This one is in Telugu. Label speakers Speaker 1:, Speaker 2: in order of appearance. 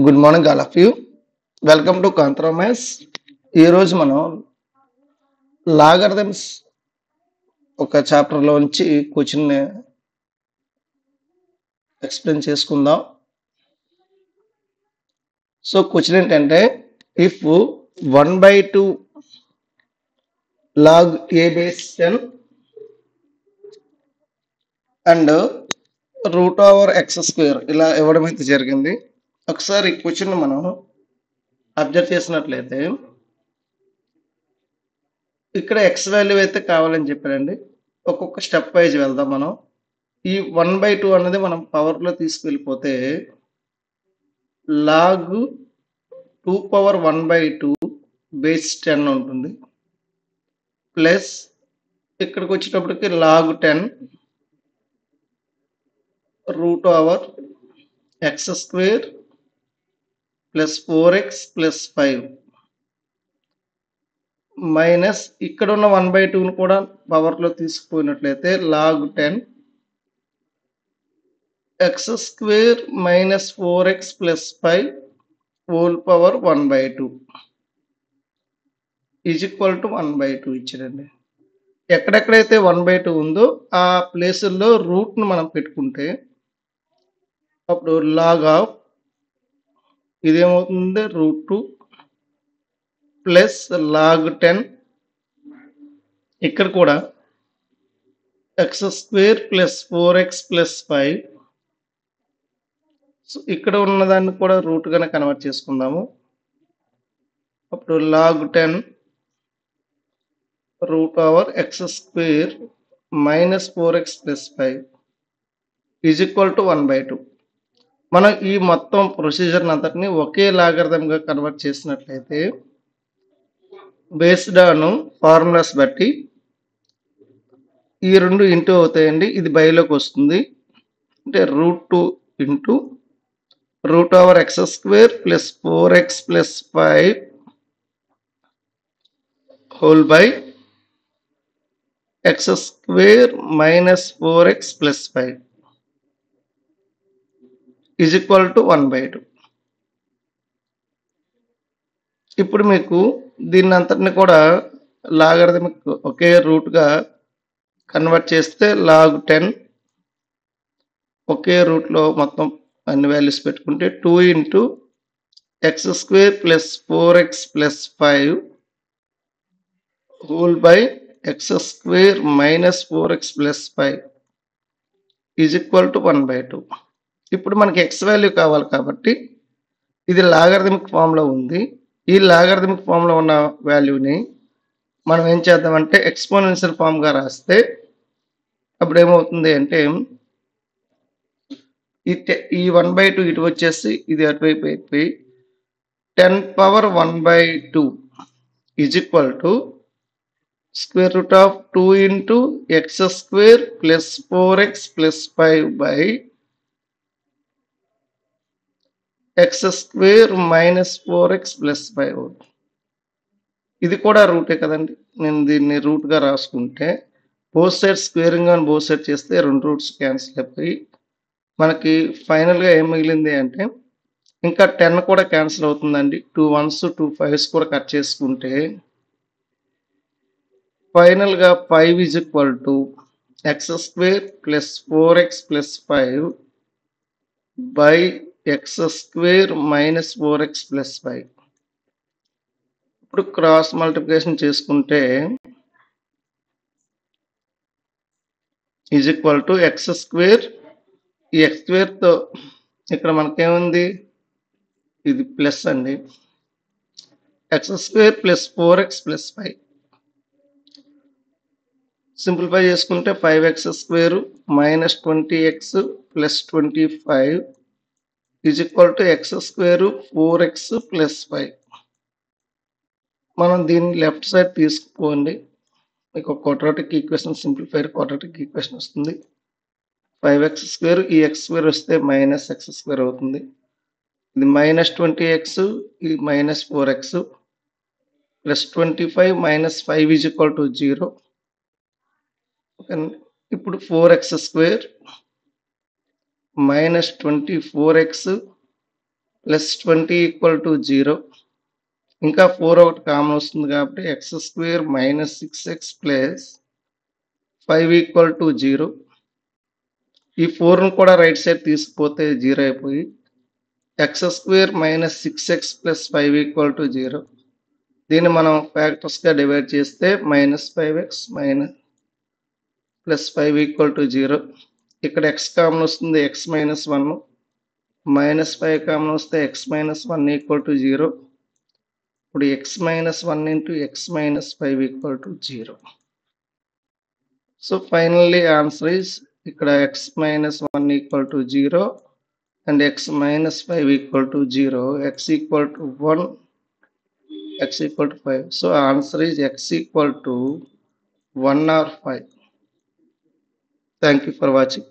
Speaker 1: Good morning all of you. Welcome to కాంట్రోమైస్. ఈరోజు మనం లాగరిథమ్స్ ఒక చాప్టర్లోంచి క్వశ్చన్ ఎక్స్ప్లెయిన్ చేసుకుందాం. సో క్వశ్చన్ ఏంటంటే, if 1/2 log a base 10 and root over x square ఇలా ఇవ్వడం అయితే జరిగింది. ఒకసారి ఈ క్వశ్చన్ మనం అబ్జర్వ్ చేసినట్లయితే ఇక్కడ ఎక్స్ వాల్యూ అయితే కావాలని చెప్పారండి. ఒక్కొక్క స్టెప్ వైజ్ వెళ్దాం. మనం ఈ 1/2 అన్నది మనం పవర్లో తీసుకెళ్ళిపోతే లాగ్ 2 పవర్ 1/2 బేస్ 10 ఉంటుంది. ప్లస్ ఇక్కడికి వచ్చేటప్పటికి log 10 root over x square plus 4x plus 5 minus ఇక్కడ ఉన్న 1/2ని కూడా పవర్లో తీసుకుపోయినట్లయితే log 10 x square minus 4x plus 5 whole power 1/2 is equal to 1/2 ఇచ్చారండి. ఎక్కడెక్కడైతే 1/2 ఉందో ఆ ప్లేసుల్లో రూట్ను మనం పెట్టుకుంటే అప్పుడు లాగ్ ఆఫ్ ఇదేమవుతుంది రూట్ 2 ప్లస్ లాగ్ 10 ఇక్కడ కూడా x square plus 4x plus 5. So ఇక్కడ ఉన్నదాన్ని కూడా రూట్ గానే కన్వర్ట్ చేసుకుందాము. అప్పుడు log 10 root over x square minus 4x plus 5 is equal to 1/2. మనం ఈ మొత్తం ప్రొసీజర్ అంతటిని ఒకే లాగరిథంగా కన్వర్ట్ చేసినట్లయితే బేస్డ్ ఆన్ ఫార్ములాస్ బట్టి ఈ రెండు ఇంటూ అవుతాయండి. ఇది బైలోకి వస్తుంది. అంటే root 2 into root over x square plus 4x plus 5 whole by X square minus 4x plus 5 is equal to 1/2. ఇప్పుడు మీకు దీన్ని అంతటిని కూడా లాగరిథమిక్ ఒకే రూట్గా కన్వర్ట్ చేస్తే లాగ్ 10 ఒకే రూట్లో మొత్తం అన్ని వాల్యూస్ పెట్టుకుంటే 2 into X square plus 4x plus 5 whole by X square minus 4x plus 5 is equal to 1/2. ఇప్పుడు మనకి ఎక్స్ వాల్యూ కావాలి కాబట్టి ఇది లాగరిథమిక్ ఫామ్లో ఉంది. ఈ లాగరిథమిక్ ఫామ్లో ఉన్న వాల్యూని మనం ఏం చేద్దామంటే ఎక్స్పోనెన్షియల్ ఫామ్గా రాస్తే అప్పుడు ఏమవుతుంది అంటే ఈ 1/2 ఇటు వచ్చేసి ఇది అటువైపు అయిపోయి 10 power 1/2 is equal to square root of 2 into X square plus 4x plus 5 by X square minus 4x plus 5. ఇది కూడా రూటే కదండి. నేను దీన్ని రూట్గా రాసుకుంటే బోత్ సైడ్ స్క్వేరింగ్ అని బోత్ సైడ్ చేస్తే రెండు రూట్స్ క్యాన్సిల్ అయిపోయి మనకి ఫైనల్గా ఏం మిగిలింది అంటే ఇంకా 10 కూడా క్యాన్సిల్ అవుతుందండి. 2 1s 2 5s కూడా కట్ చేసుకుంటే ఫైనల్గా 5 is equal to X square plus 4x plus 5 by X square minus 4x plus 5. ఇప్పుడు క్రాస్ మల్టిప్లికేషన్ చేసుకుంటే is equal to X square, ఈ ఎక్స్ స్క్వేర్తో ఇక్కడ మనకేముంది ఇది ప్లస్ అండి, X square plus 4x plus 5 simplify చేసుకుంటే 5x square minus 20x plus 25 is equal to X square 4x plus 5. మనం దీన్ని లెఫ్ట్ సైడ్ తీసుకోండి, మీకు quadratic equation simplified quadratic equation వస్తుంది. 5x స్క్వేర్ ఈ ఎక్స్ స్క్వేర్ వస్తే మైనస్ ఎక్స్ స్క్వేర్ అవుతుంది. ఇది మైనస్ 20x ఇది minus 4x plus 25 minus 5 is equal to 0. ఇప్పుడు 4x square minus 24x plus 20 equal to 0. ఇంకా 4 ఒకటి కామన్ వస్తుంది కాబట్టి X square minus 6x plus 5 equal to 0. ఈ 4ను కూడా రైట్ సైడ్ తీసుకుపోతే 0 అయిపోయి X square minus 6x plus 5 equal to 0. దీన్ని మనం ఫ్యాక్టర్స్గా డివైడ్ చేస్తే minus 5x minus plus 5 equal to 0. ఇక్కడ ఎక్స్ కామన్ వస్తుంది, ఎక్స్ మైనస్ 1, మైనస్ 5 కామన్ వస్తే ఎక్స్ మైనస్ 1 ఈక్వల్ టు 0. ఇప్పుడు x minus 1 into x minus 5 equal to 0. So finally answer is ఇక్కడ x minus 1 equal to 0 and x minus 5 equal to 0, x equal to 1, x equal to 5. So answer is x equal to 1 or 5. Thank you for watching.